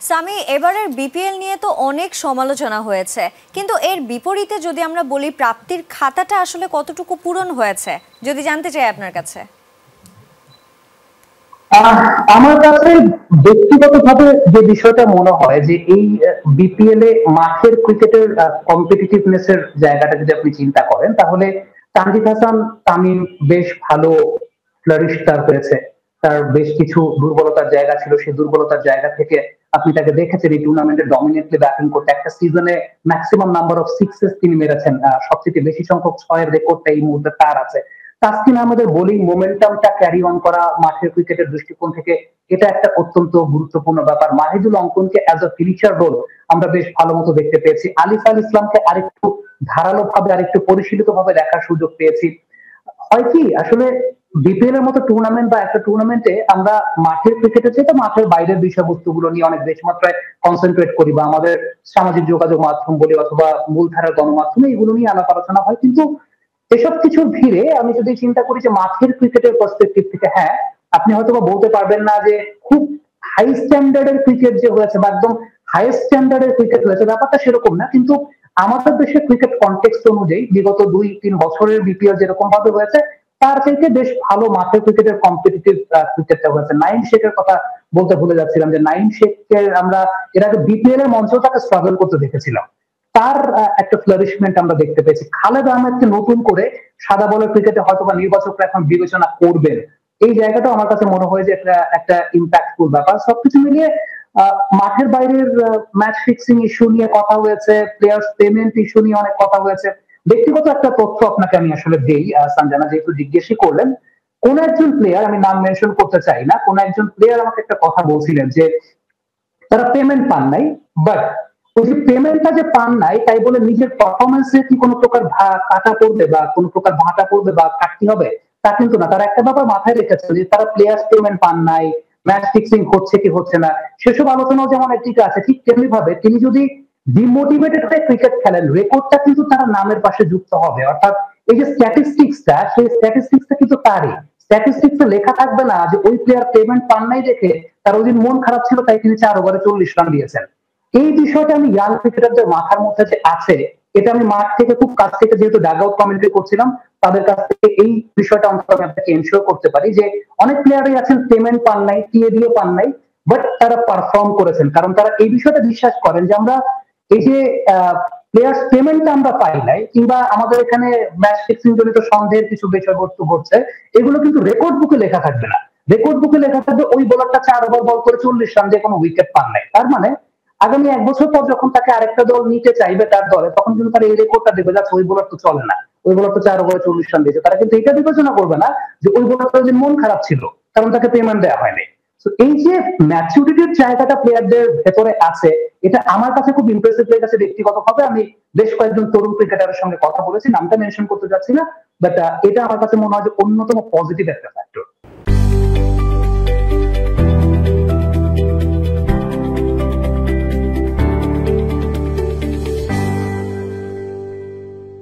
সামি, এবারের বিপিএল নিয়ে তো অনেক সমালোচনা হয়েছে, কিন্তু এর বিপরীতে যদি আমরা বলি প্রাপ্তির খাতাটা আসলে কতটুকু পূরণ হয়েছে যদি জানতে চাই আপনার কাছে। আমার কাছে ব্যক্তিগতভাবে যে বিষয়টা মনে হয় যে এই বিপিএল এ মাঠের ক্রিকেটের কম্পিটিটিভনেস এর জায়গাটা যদি আপনি চিন্তা করেন তাহলে তানজিদ হাসান তামিম বেশ ভালো ফ্লারিশ তার হয়েছে। তার বেশ কিছু দুর্বলতার জায়গা ছিল, সেই দুর্বলতার জায়গা থেকে আপনি তাকে দেখেছেন এই টুর্নামেন্টে ডমিনেটলি ব্যাটিং করতে। একটা সিজনে ম্যাক্সিমাম নাম্বার অফ সিক্সেস তিনি মেরেছেন, সবচেয়ে বেশি সংখ্যক ছয়ের রেকর্ডটা এই মুহূর্তে তার আছে। তাসকিন আহমেদের বোলিং মোমেন্টামটা ক্যারি অন করা মাঠের ক্রিকেটের দৃষ্টিকোণ থেকে এটা একটা অত্যন্ত গুরুত্বপূর্ণ ব্যাপার। মাহিদুল অঙ্কনকে অ্যাজ আ ফিনিশার রোল আমরা বেশ ভালো মতো দেখতে পেয়েছি। আলিফ আল ইসলামকে আরেকটু ধারালো ভাবে আরেকটু পরিশীলিত ভাবে দেখার সুযোগ পেয়েছি। হয় কি আসলে বিপিএল এর মতো টুর্নামেন্ট বা একটা টুর্নামেন্টে আমরা মাঠের ক্রিকেটের চেয়ে তো মাঠের বাইরের বিষয়বস্তুগুলো নিয়ে অনেক বেশি মাত্রায় কনসেন্ট্রেট করি, বা আমাদের সামাজিক যোগাযোগ মাধ্যম বলি অথবা মূলধারার গণমাধ্যমে এগুলো নিয়ে আলাপ আলোচনা হয়। কিন্তু এসব কিছুর ভিড়ে আমি যদি চিন্তা করি যে মাঠের ক্রিকেটের পার্সপেক্টিভ থেকে, হ্যাঁ আপনি হয়তো বলতে পারবেন না যে খুব হাই স্ট্যান্ডার্ডের ক্রিকেট যে হয়েছে বা একদম হাইয়েস্ট স্ট্যান্ডার্ডের ক্রিকেট হয়েছে, ব্যাপারটা সেরকম না। কিন্তু আমাদের দেশের ক্রিকেট কনটেক্সট অনুযায়ী বিগত 2-3 বছরের বিপিএল যেরকম ভাবে হয়েছে তার থেকে বেশ ভালো মাঠের ক্রিকেটের কম্পিটিটিভ ক্রিকেটটা হয়েছে। নাইম শেখের কথা বলতে ভুলে যাচ্ছিলাম যে নাইম শেখকে আমরা এর আগে বিপিএল এর মঞ্চেও তাকে স্ট্রাগল করতে দেখেছিলাম। তার একটা ফ্লারিশমেন্ট আমরা দেখতে পেয়েছি। খালেদ আহমেদকে নতুন করে সাদা বলের ক্রিকেটে হয়তো বা নির্বাচকরা এখন বিবেচনা করবেন, এই জায়গাটা আমার কাছে মনে হয় যে একটা ইম্প্যাক্টফুল ব্যাপার। সবকিছু মিলিয়ে মাঠের বাইরের ম্যাচ ফিক্সিং ইস্যু নিয়ে কথা হয়েছে, প্লেয়ার্স পেমেন্ট ইস্যু নিয়ে অনেক কথা হয়েছে। ব্যক্তিগত একটা তথ্য আপনাকে আমি আসলে দেই সঞ্জনা, যেহেতু জিজ্ঞেসই করলেন। কোন একজন প্লেয়ার, আমি নাম মেনশন করতে চাই না, কোন একজন প্লেয়ার আমাকে একটা কথা বলছিলেন যে তারা পেমেন্ট পান নাই, বাট ওই যে পেমেন্টটা যে পান নাই তাই বলে নিজের পারফরমেন্সে কি কোনো প্রকার কাটা পড়বে বা কোনো প্রকার ভাটা পড়বে বা কাটতি হবে তা কিন্তু না। তারা একটা ব্যাপার মাথায় রেখেছে যে তারা প্লেয়ার্স পেমেন্ট পান নাই, ম্যাচ ফিক্সিং হচ্ছে কি হচ্ছে না সেসব আলোচনাও যেমন একদিকে আছে, ঠিক তেমনি ভাবে তিনি যদি ডিমোটিভেটেড হয়ে ক্রিকেট খেলেন রেকর্ডটা কিন্তু তার নামের পাশে যুক্ত হবে। অর্থাৎ এই যে স্ট্যাটিস্টিক্সটা, সেই স্ট্যাটিস্টিক্সটা কিন্তু তারই। স্ট্যাটিস্টিক্সে লেখা থাকবে না যে ওই প্লেয়ার পেমেন্ট পান নাই দেখে তার ওই দিন মন খারাপ ছিল তাই তিনি 4 ওভারে 40 রান দিয়েছেন। এই বিষয়টা আমি ইয়াং ক্রিকেটারদের মাথার মধ্যে যে আছে, এটা আমি মাঠ থেকে খুব কাছ থেকে যেহেতু ডাগ আউট কমেন্ট্রি করছিলাম তাদের কাছ থেকে এই বিষয়টা অন্তত আমি আপনাকে এনশিওর করতে পারি যে অনেক প্লেয়ারই আছেন পেমেন্ট পান নাই, টিএ দিয়ে পান নাই, বাট তারা পারফর্ম করেছেন। কারণ তারা এই বিষয়টা বিশ্বাস করেন যে আমরা এই যে প্লেয়ার্স পেমেন্ট আমরা পাই নাই কিংবা আমাদের এখানে ম্যাচ ফিক্সিং জনিত সন্দেহের কিছু বিষয়বস্তু ঘটছে, এগুলো কিন্তু রেকর্ড বুকে লেখা থাকবে না। রেকর্ড বুকে লেখা থাকবে ওই বোলারটা 4 ওভার বল করে 40 রান দিয়ে কোনো উইকেট পান নাই। তার মানে আগামী 1 বছর পর যখন তাকে আরেকটা দল নিতে চাইবে তার দলে, তখন কিন্তু তারা এই রেকর্ডটা দেবে যাচ্ছে ওই বোলার তো চলে না, ওই বোলার তো 4 ওভারে 40 রান দিয়েছে। তারা কিন্তু এটা বিবেচনা করবে না যে ওই বোলারটা যে মন খারাপ ছিল কারণ তাকে পেমেন্ট দেওয়া হয়নি। এই যে ম্যাচুরিটির জায়গাটা প্লেয়ারদের ভেতরে আছে, এটা আমার কাছে খুব ইমপ্রেসিভ লেগেছে ব্যক্তিগতভাবে। আমি বেশ কয়েকজন তরুণ ক্রিকেটারের সঙ্গে কথা বলেছি, নামটা মেনশন করতে চাচ্ছি না, বাট এটা আমার কাছে মনে হয় যে অন্যতম পজিটিভ একটা ফ্যাক্টর।